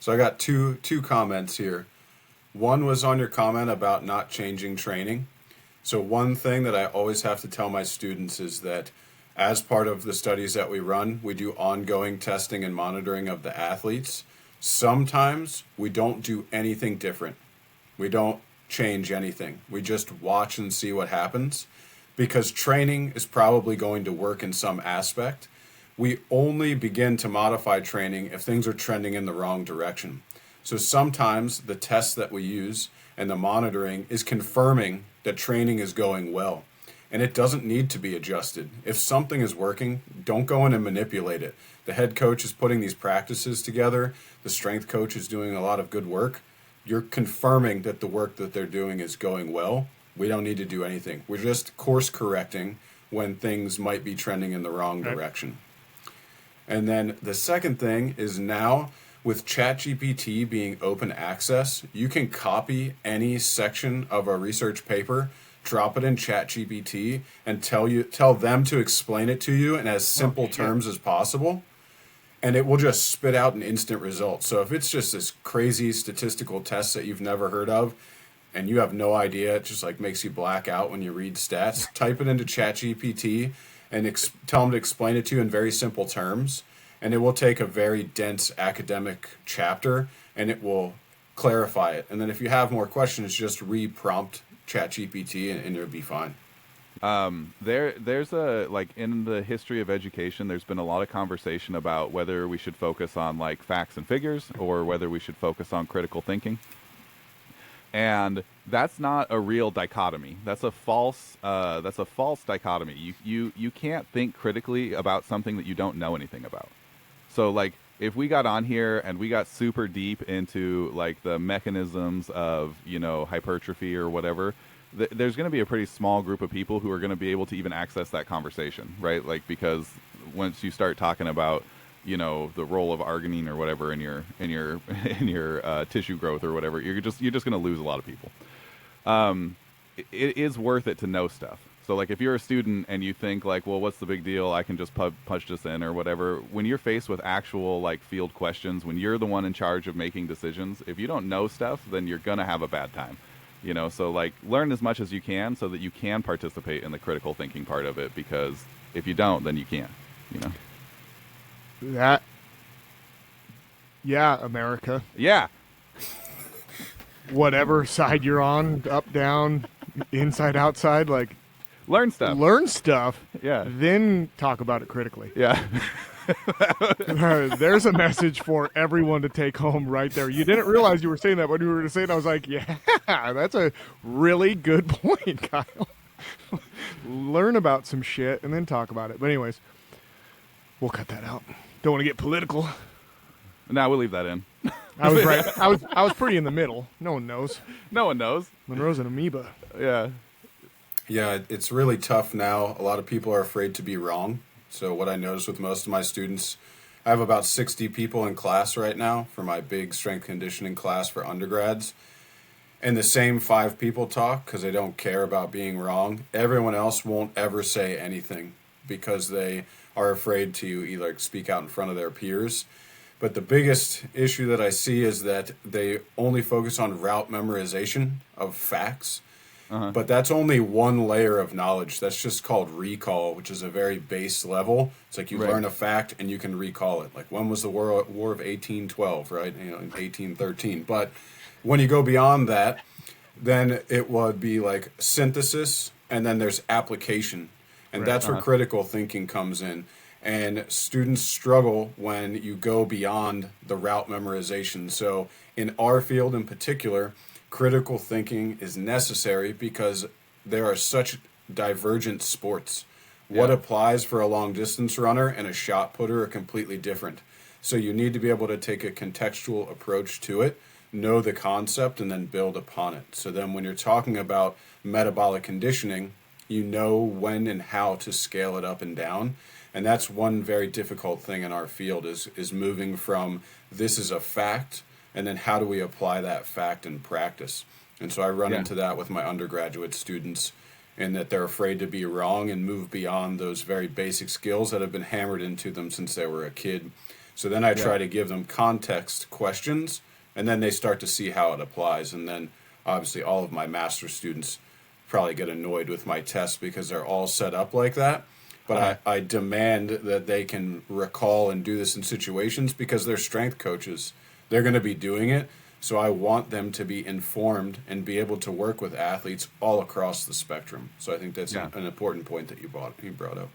So I got two comments here. One was on your comment about not changing training. So one thing that I always have to tell my students is that as part of the studies that we run, we do ongoing testing and monitoring of the athletes. Sometimes we don't do anything different. We don't change anything. We just watch and see what happens because training is probably going to work in some aspect. We only begin to modify training if things are trending in the wrong direction. So sometimes the tests that we use and the monitoring is confirming that training is going well. And it doesn't need to be adjusted. If something is working, don't go in and manipulate it. The head coach is putting these practices together. The strength coach is doing a lot of good work. You're confirming that the work that they're doing is going well. We don't need to do anything. We're just course correcting when things might be trending in the wrong direction. And then the second thing is now with ChatGPT being open access, you can copy any section of a research paper, drop it in ChatGPT, and tell them to explain it to you in as simple terms as possible, and it will just spit out an instant result. So if it's just this crazy statistical test that you've never heard of, and you have no idea, it just like makes you black out when you read stats, type it into ChatGPT and tell them to explain it to you in very simple terms, and it will take a very dense academic chapter and it will clarify it. And then if you have more questions, just re-prompt ChatGPT and it'll be fine. There's a, like, in the history of education, there's been a lot of conversation about whether we should focus on like facts and figures or whether we should focus on critical thinking. And that's not a real dichotomy. That's a false dichotomy. You can't think critically about something that you don't know anything about. So like if we got on here and we got super deep into like the mechanisms of, hypertrophy or whatever, there's going to be a pretty small group of people who are going to be able to even access that conversation, right? Like, because once you start talking about, the role of arginine or whatever in your tissue growth or whatever, you're just going to lose a lot of people. It is worth it to know stuff. So like if you're a student and you think like, well, what's the big deal? I can just punch this in or whatever. When you're faced with actual like field questions, when you're the one in charge of making decisions, if you don't know stuff, then you're going to have a bad time. So like learn as much as you can so that you can participate in the critical thinking part of it, because if you don't, then you can't, Yeah, America. Yeah. Whatever side you're on, up, down, inside, outside, like learn stuff. Yeah. Then talk about it critically. Yeah. There's a message for everyone to take home right there. You didn't realize you were saying that when you were saying it. I was like, yeah, that's a really good point, Kyle. Learn about some shit and then talk about it. But anyways, we'll cut that out. Don't want to get political. No, we'll leave that in. I was right. I was pretty in the middle. No one knows. No one knows. Monroe's an amoeba. Yeah. Yeah, it's really tough now. A lot of people are afraid to be wrong. So what I notice with most of my students, I have about 60 people in class right now for my big strength conditioning class for undergrads. And the same 5 people talk because they don't care about being wrong. Everyone else won't ever say anything because they are afraid to either speak out in front of their peers. But the biggest issue that I see is that they only focus on route memorization of facts. But that's only one layer of knowledge. That's just called recall, which is a very base level. It's like you learn a fact and you can recall it. Like when was the War of 1812, right? In 1813. But when you go beyond that, then it would be like synthesis, and then there's application. And that's where critical thinking comes in. And students struggle when you go beyond the route memorization. So in our field in particular, critical thinking is necessary because there are such divergent sports. What applies for a long distance runner and a shot putter are completely different. So you need to be able to take a contextual approach to it, know the concept, and then build upon it. So then when you're talking about metabolic conditioning, you know when and how to scale it up and down. And that's one very difficult thing in our field is moving from this is a fact, and then how do we apply that fact in practice? And so I run into that with my undergraduate students, in that they're afraid to be wrong and move beyond those very basic skills that have been hammered into them since they were a kid. So then I try Yeah. to give them context questions, and then they start to see how it applies. And then obviously all of my master students probably get annoyed with my tests because they're all set up like that. But Uh-huh. I demand that they can recall and do this in situations because they're strength coaches. They're going to be doing it. So I want them to be informed and be able to work with athletes all across the spectrum. So I think that's Yeah. an important point that you brought up.